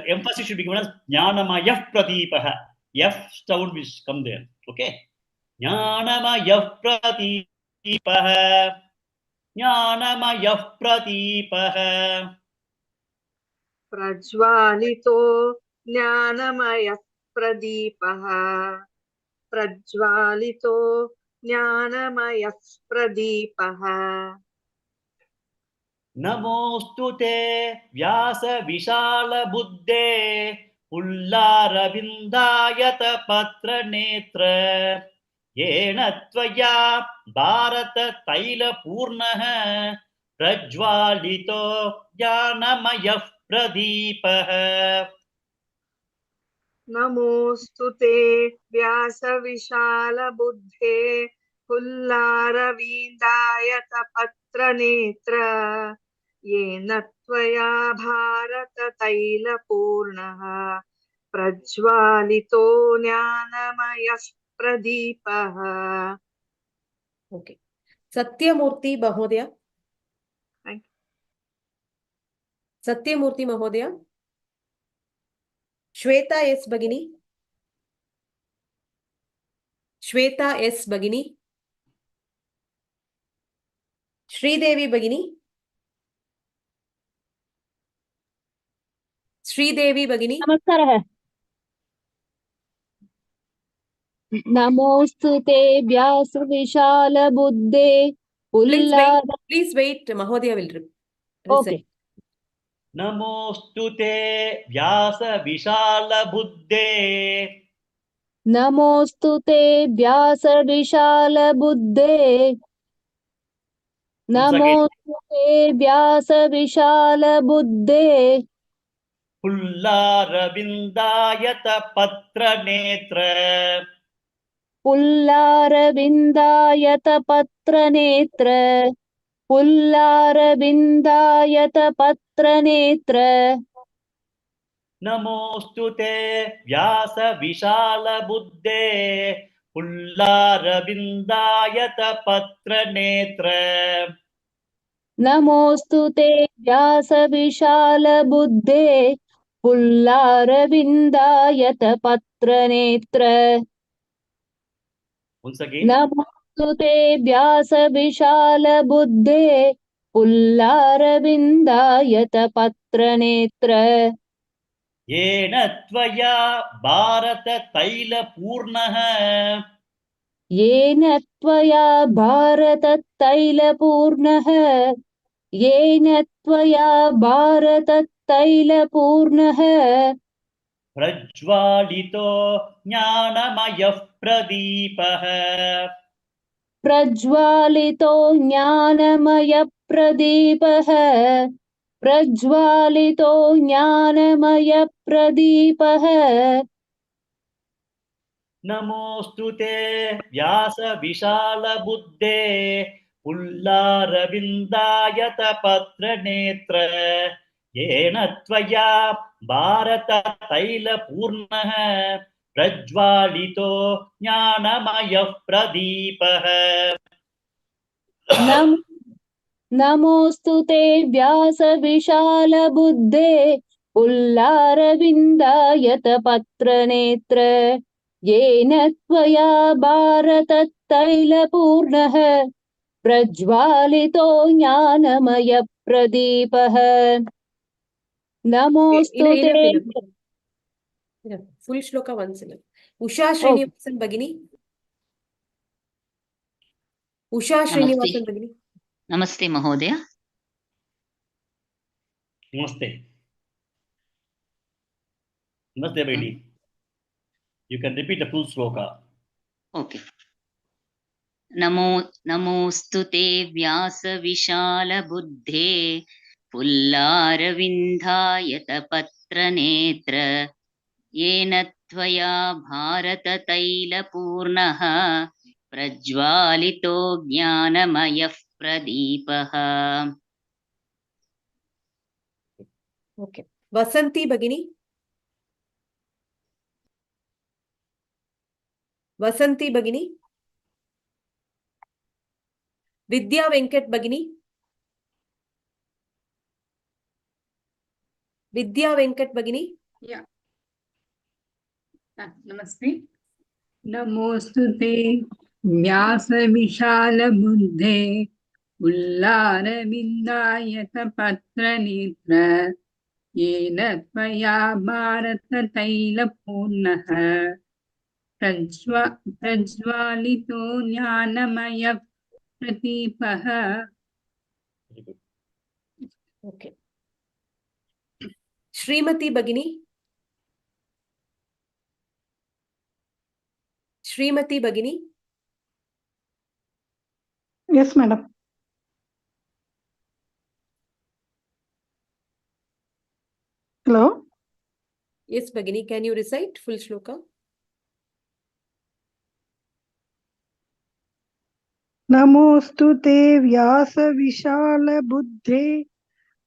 emphasis should be given as jnanamaya pradeepaha. F sound will come there. Okay. Jnanamaya pradeepaha. Jnanamaya pradeepaha. प्रज्वालितो ज्ञानमयप्रदीपः प्रज्वालितो ज्ञानमयप्रदीपः नमोऽस्तु ते व्यासविशालबुद्धे पुल्लारविन्दायतपत्रनेत्र येन त्वया भारततैलपूर्णः प्रज्वालितो ज्ञानमयः प्रदीपः नमोऽस्तु ते व्यासविशालबुद्धे फुल्लारविन्दायतपत्रनेत्र येन त्वया भारततैलपूर्णः प्रज्वालितो ज्ञानमयः प्रदीपः Okay. Satyamurthy Mahodaya. Thank you. Satyamurthy Mahodaya. Shweta S. Bagini. Shweta S. Bagini. Sridevi Bagini. Sridevi Bagini. नमस्कारः नमोऽस्तु ते व्यासविशालबुद्धे Please wait. Mahodaya will recite. Okay. नमोऽस्तु ते व्यासविशालबुद्धे नमोऽस्तु ते व्यासविशालबुद्धे नमोऽस्तु ते व्यासविशालबुद्धे पुल्लारविन्दायतपत्रनेत्र पुल्लारविन्दायतपत्रनेत्र पुल्लारविन्दायतपत्रनेत्र नमोऽस्तु ते व्यासविशालबुद्धे पुल्लारविन्दायतपत्रनेत्र नमोऽस्तु ते व्यासविशालबुद्धे पुल्लारविन्दायतपत्रनेत्र Once again. नमोऽस्तु ते व्यासविशालबुद्धे पुल्लारविन्दायतपत्रनेत्र येन त्वया भारततैलपूर्णः येन त्वया भारततैलपूर्णः येन त्वया भारततैलपूर्णः प्रज्वालितो ज्ञानमयः प्रदीपः प्रज्वालितो ज्ञानमयप्रदीपः प्रज्वालितो ज्ञानमयप्रदीपः नमोऽस्तु ते व्यासविशालबुद्धे पुल्लारविन्दायतपत्रनेत्र येन त्वया भारततैलपूर्णः प्रज्वालितो ज्ञानमयः प्रदीपः नमोऽस्तु ते व्यासविशालबुद्धे पुल्लारविन्दायतपत्रनेत्र येन त्वया भारततैलपूर्णः प्रज्वालितो प्रदीपः नमोऽस्तु ते Full shloka once in. Usha Srinivasan Bhagini. Usha Srinivasan Bhagini. Namaste, Mahodaya. Namaste. Namaste, Bhagini. You can repeat the full sloka. Okay. नमोऽस्तु ते व्यासविशालबुद्धे पुल्लारविन्धायतपत्रनेत्र येन त्वया भारततैलपूर्णः प्रज्वालितो ज्ञानमयः प्रदीपः. Okay. Vasanti Bhagini. Vasanti Bhagini. Vidya Venkat Bhagini. Vidya Venkat Bhagini. Yeah. Namaste. Namostu te Vyasa-vishala-buddhe Ullara-vindayata-patra-netra Yena tvaya bharata-taila-purnaha Prajvalito jnanamaya pratipaha. Okay. Srimati Bhagini. Srimati Bhagini. Yes, madam. Hello. Yes, Bhagini. Can you recite full shloka? Namostu te Vyasa Vishala Buddhe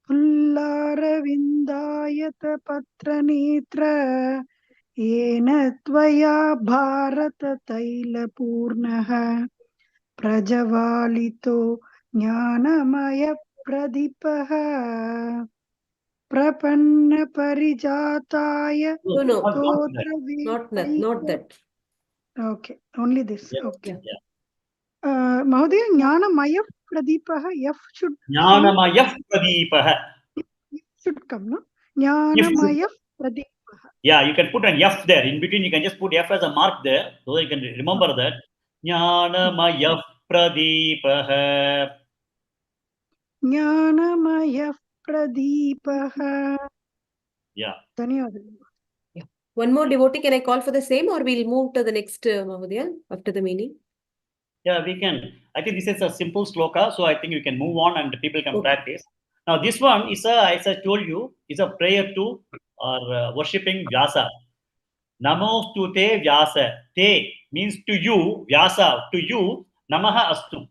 Pullara-vindayata Patra-netra Yena tvaya Bharata-taila-purnaha Prajavalito Jnanamaya Pradipaha Prapanna Parijataya No, Totra not that. Okay, only this. Yeah. Okay. Yeah. Mahodaya, Jnanamaya Pradipaha, F should Jnanamaya Pradipaha. should come, no? Jnanamaya Pradipaha. Yeah, you can put an F there. In between, you can just put F as a mark there, so that you can remember that. Jnanamaya Pradipaha. Jnanamaya Pradipaha. Yeah. Yeah. One more devotee, can I call for the same, or we'll move to the next Mahodaya after the meeting? Yeah, we can. I think this is a simple sloka, so I think you can move on and people can practice. Now, this one is as I told you, is a prayer to or worshipping Vyasa. Namostu te Vyasa. Te means to you, Vyasa, to you, Namaha Astu.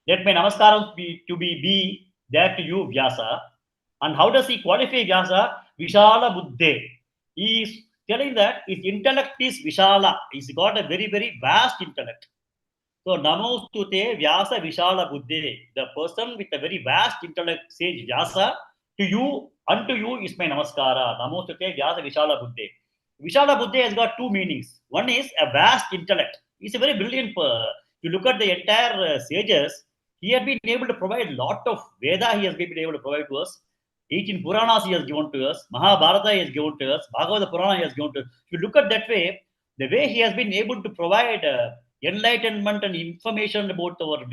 Let my namaskaram be there to you, Vyasa. And how does he qualify Vyasa? Vishala Buddhe. He is telling that his intellect is Vishala. He's got a very, very vast intellect. So, Namostu te Vyasa Vishala Buddhe. The person with a very vast intellect says Vyasa, to you, unto you is my namaskara. Namostu te Vyasa Vishala Buddhe. Vishala Buddhe has got two meanings. One is a vast intellect. He's a very brilliant. You look at the entire sages, he has been able to provide a lot of Veda, he has been able to provide to us. 18 Puranas he has given to us. Mahabharata he has given to us. Bhagavad Purana he has given to us. If you look at that way, the way he has been able to provide enlightenment and information about our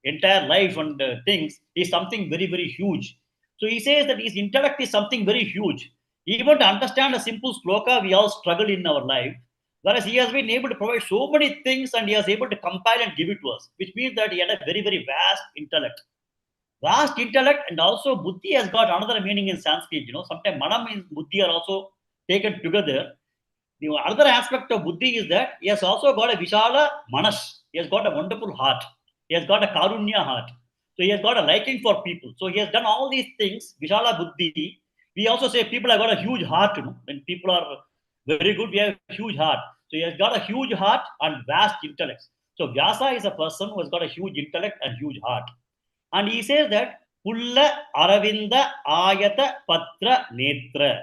entire life and things is something very, very huge. So he says that his intellect is something very huge. Even to understand a simple sloka, we all struggle in our life. Whereas he has been able to provide so many things and he was able to compile and give it to us, which means that he had a very, very vast intellect. Vast intellect, and also buddhi has got another meaning in Sanskrit. Sometimes manam and buddhi are also taken together. The other aspect of buddhi is that he has also got a vishala manas. He has got a wonderful heart. He has got a karunya heart. So he has got a liking for people. So he has done all these things. Vishala buddhi. We also say people have got a huge heart. When people are very good, we have a huge heart. So he has got a huge heart and vast intellect. So Vyasa is a person who has got a huge intellect and huge heart. And he says that Pulla Aravinda Ayata Patra Netra.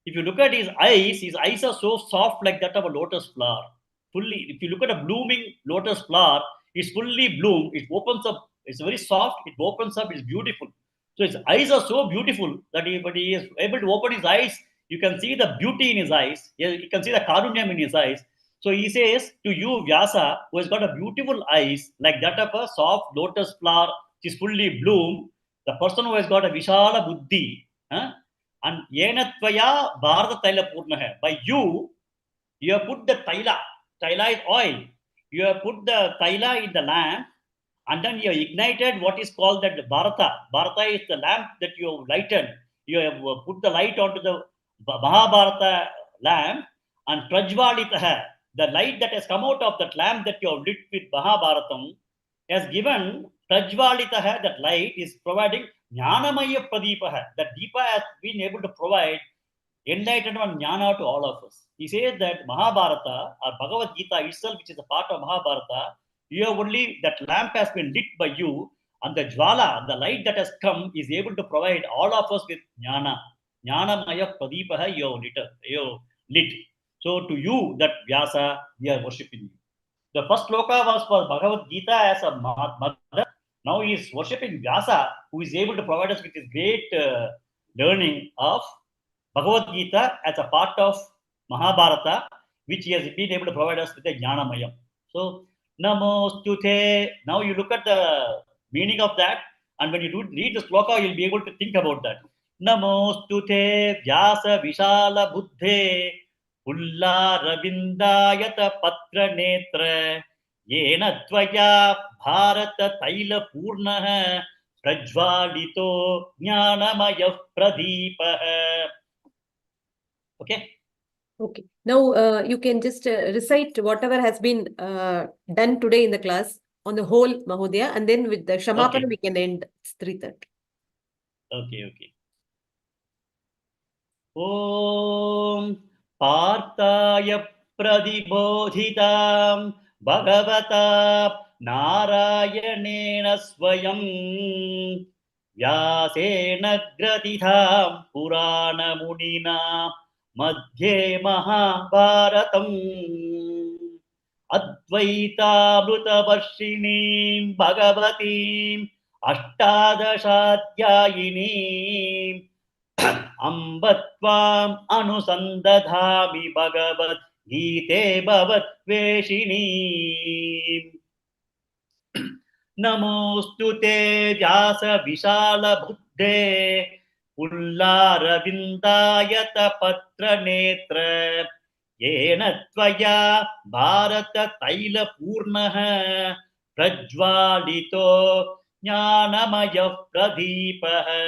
If you look at his eyes are so soft like that of a lotus flower. Fully, if you look at a blooming lotus flower, it's fully bloomed, it opens up, it's very soft, it opens up, it's beautiful. So his eyes are so beautiful that but he is able to open his eyes. You can see the beauty in his eyes. You can see the karunyam in his eyes. So he says to you, Vyasa, who has got a beautiful eyes like that of a soft lotus flower, which is fully bloomed, the person who has got a Vishala Buddhi, and Yenatvaya Bharata Taila Purnaha. By you have put the Taila. Taila is oil. You have put the Taila in the lamp, and then you have ignited what is called that Bharata. Bharata is the lamp that you have lighted. You have put the light onto the Mahabharata lamp, and Prajvalitaha, the light that has come out of that lamp that you have lit with Mahabharatam, has given Prajvalitaha, that light is providing Jnanamaya Pradipaha. That Deepa has been able to provide enlightenment Jnana to all of us. He says that Mahabharata or Bhagavad Gita itself, which is a part of Mahabharata, you have only, that lamp has been lit by you, and the Jwala, the light that has come, is able to provide all of us with Jnana. Jnanamaya Pradipaha, you have lit. So to you, that Vyasa, we are worshipping you. The first sloka was for Bhagavad Gita as a mother. Now he is worshipping Vyasa, who is able to provide us with his great learning of Bhagavad Gita as a part of Mahabharata, which he has been able to provide us with a Jnanamayam. So, Namostute. Now you look at the meaning of that, and when you read the sloka, you'll be able to think about that. Namostute Vyasa Vishala Buddhe Ulla Ravindayata Patra Netra Yena Tvaya Bharata Taila Purnaha Prajvalito Jnanamaya Pradipaha. Okay. Okay. Now you can just recite whatever has been done today in the class on the whole, Mahodaya, and then with the Shamapana we can end 3:30. Okay. Om Partaya Pradibodhitam Bhagavata Narayanena Swayam Vyasena Gratitham Purana Munina Madhye Mahabharatam Advaitavrutavarshinim Bhagavatim Ashtadashatyayinim Ambatvam Anusandadhami Bhagavad Gite Bhavat Veshinim Namostute Vyasa Vishala Buddhe Ullara Vindayata Patra Netra Yena Tvaya Bharata Taila Purnaha Prajvalito Jnanamaya Pradipaha.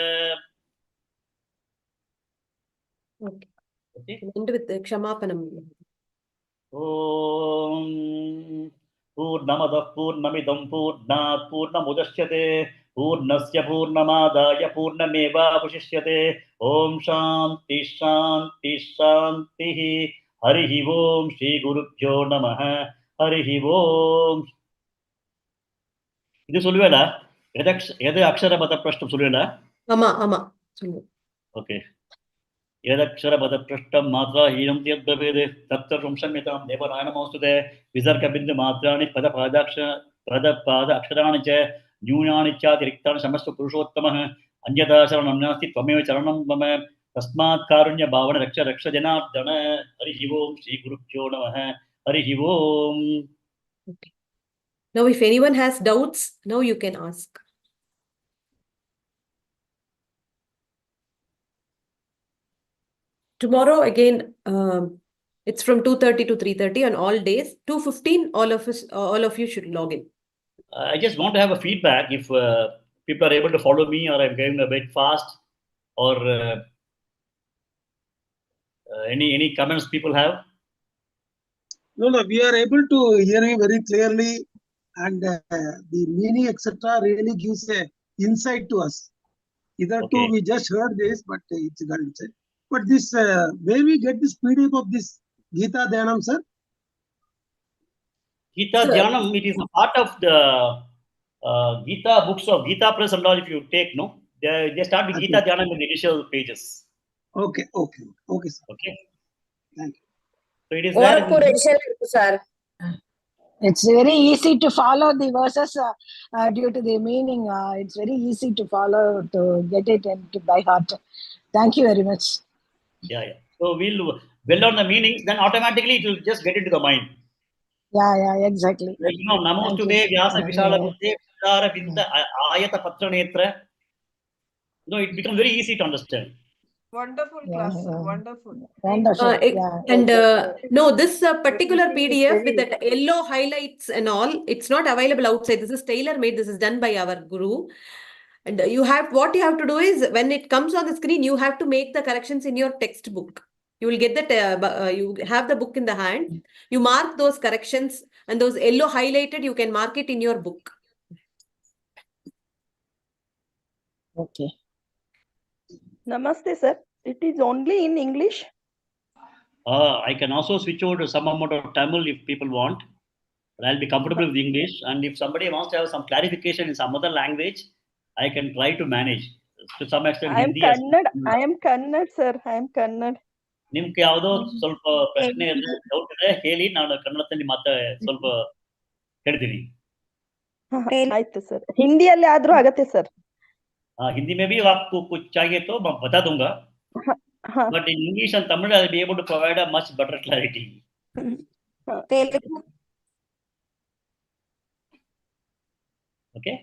Okay. End with the Kshamapana. Om Purnamada Purnamidam Purnat Purnamudashyate Purnasya Purnamadaya Purnameva Pushishyate Om Shanti Shanti Shanti Harihi Om Shri Gurubhyo Namaha Harihi Om. This Sulvela, Yada Akshara Bata Prashtam Sulvela. Ama. Okay. Yadaksharabhadaprashtam matra hinam tyadbhavede tattar rumshamyatam devarayanamostude visargabindu matrani pada aksharani cha nyunani cha diriktani samastu purushottamah anyata sharanam nasti tvameva charanam mama tasmat karunya bhavana raksha janardana harihi om shri gurubhyo namaha harihi om. Okay. Now if anyone has doubts, now you can ask. Tomorrow again, it's from 2:30 to 3:30 on all days. 2:15, all of you should log in. I just want to have a feedback if people are able to follow me, or I'm going a bit fast, or any comments people have. No, we are able to hear you very clearly, and the meaning, etc., really gives a insight to us. Hitherto we just heard this, but it's got insight. But this, where we get this PDF of this Gitadhyanam, sir? Gitadhyanam, it is a part of the Gita books of Gita Press and all. If you take, no, they start with Gitadhyanam in the initial pages. Okay, sir. Okay. Thank you. So it is Oraku sir. It's very easy to follow the verses due to the meaning. It's very easy to follow, to get it into by heart. Thank you very much. Yeah. So we'll build on the meanings, then automatically it will just get into the mind. Yeah, exactly. Like, Namostu te Vyasa Vishala Buddhe Vidara Vinda Ayata Patra Netra. It becomes very easy to understand. Wonderful class, sir. Wonderful. Wonderful. And no, this particular PDF with that yellow highlights and all, it's not available outside. This is tailor-made. This is done by our guru. And what you have to do is, when it comes on the screen, you have to make the corrections in your textbook. You will get that, you have the book in the hand. You mark those corrections, and those yellow highlighted, you can mark it in your book. Okay. Namaste, sir. It is only in English. I can also switch over to some amount of Tamil if people want. But I'll be comfortable with English. And if somebody wants to have some clarification in some other language, I can try to manage. To some extent, I am Hindi. Kannad, sir. I am Kannad. ನಿಮ್ಗೆ ಯಾವುದೋ ಸ್ವಲ್ಪ ಪ್ರಶ್ನೆ doubt ಇದ್ರೆ ಹೇಳಿ, ನಾನು ಕನ್ನಡದಲ್ಲಿ ಮತ್ತೆ ಸ್ವಲ್ಪ ಹೇಳ್ತೀನಿ. ಆಯ್ತು ಸರ್. ಹಿಂದಿಯಲ್ಲಿ ಆದ್ರೂ ಆಗತ್ತೆ ಸರ್. हिंदी में भी आपको कुछ चाहिए तो मैं बता दूंगा. But in English and Tamil, I'll be able to provide a much better clarity. Okay.